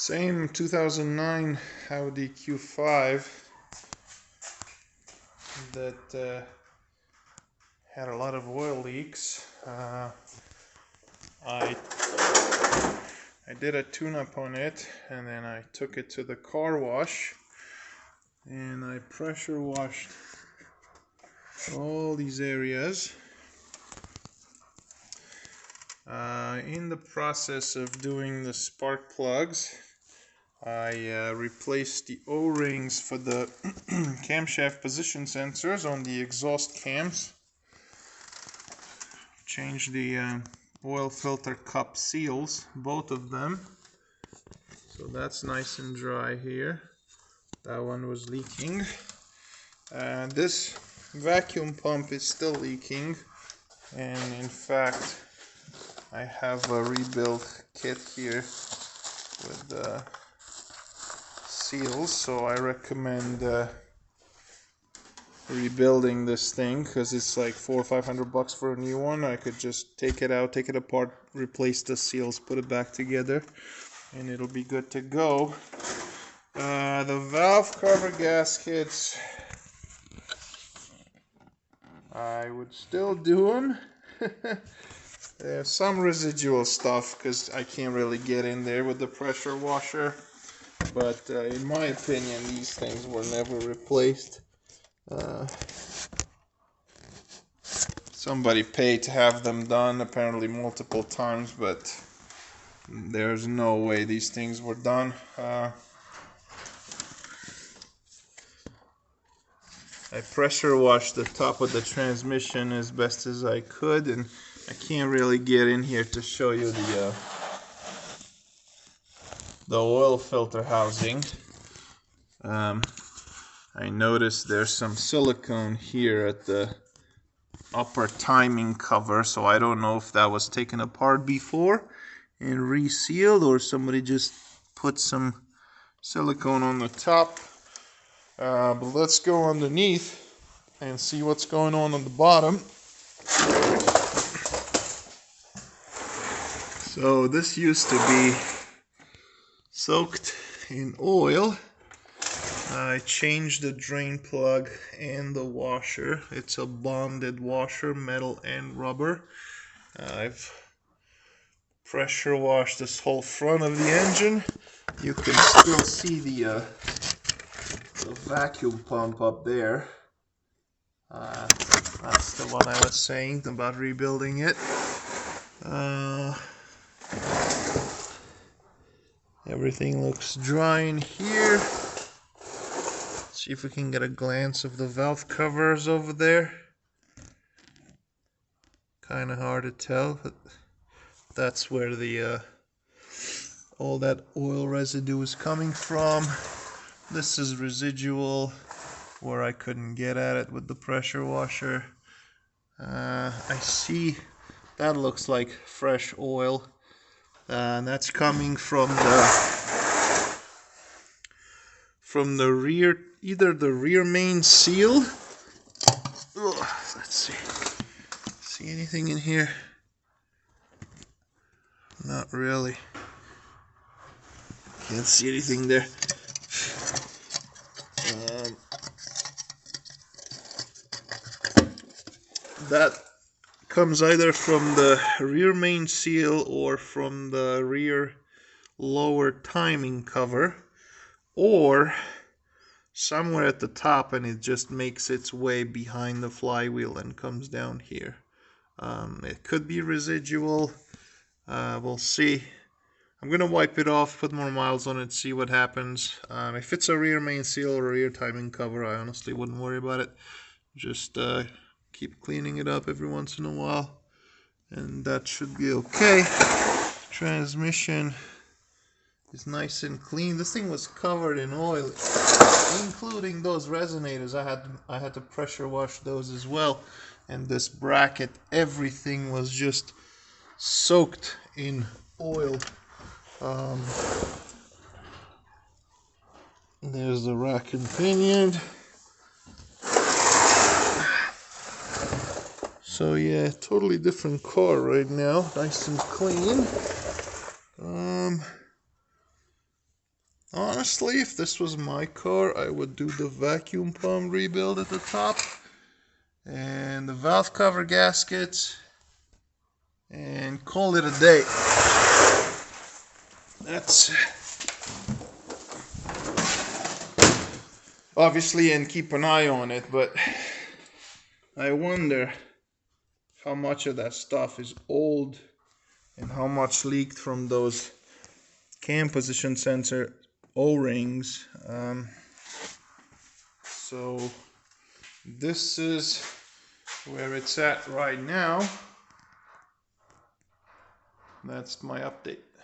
Same 2009 Audi Q5 that had a lot of oil leaks. I did a tune-up on it, and then I took it to the car wash and I pressure washed all these areas. In the process of doing the spark plugs, I replaced the O-rings for the camshaft position sensors on the exhaust cams. Changed the oil filter cup seals, both of them. So that's nice and dry here. That one was leaking. This vacuum pump is still leaking, and in fact I have a rebuild kit here with the seals, so I recommend rebuilding this thing because it's like $400 or $500 for a new one. I could just take it out, take it apart, replace the seals, put it back together, and it'll be good to go. The valve cover gaskets, I would still do them. There's some residual stuff because I can't really get in there with the pressure washer, but in my opinion these things were never replaced. Somebody paid to have them done, apparently multiple times, but there's no way these things were done. I pressure washed the top of the transmission as best as I could, and I can't really get in here to show you the oil filter housing. I noticed there's some silicone here at the upper timing cover, so I don't know if that was taken apart before and resealed, or somebody just put some silicone on the top. But let's go underneath and see what's going on the bottom. So this used to be soaked in oil. I changed the drain plug and the washer. It's a bonded washer, metal and rubber. I've pressure washed this whole front of the engine. You can still see the vacuum pump up there. That's the one I was saying about rebuilding it. Everything looks dry in here. See if we can get a glance of the valve covers over there. Kind of hard to tell, but that's where the all that oil residue is coming from. This is residual where I couldn't get at it with the pressure washer. I see that looks like fresh oil, and that's coming from the rear, either the rear main seal. Let's see anything in here? Not really. Can't see anything there. That comes either from the rear main seal or from the rear lower timing cover, or somewhere at the top, and it just makes its way behind the flywheel and comes down here. It could be residual. We'll see. I'm gonna wipe it off, put more miles on it, see what happens. If it's a rear main seal or a rear timing cover, I honestly wouldn't worry about it. Just keep cleaning it up every once in a while, and that should be okay. Transmission is nice and clean. This thing was covered in oil, including those resonators. I had to pressure wash those as well, and this bracket, everything was just soaked in oil. There's the rack and pinion. So yeah, totally different car right now, nice and clean. honestly, if this was my car, I would do the vacuum pump rebuild at the top and the valve cover gaskets and call it a day. That's obviously, and keep an eye on it, but I wonder how much of that stuff is old and how much leaked from those cam position sensor O-rings. So this is where it's at right now. That's my update.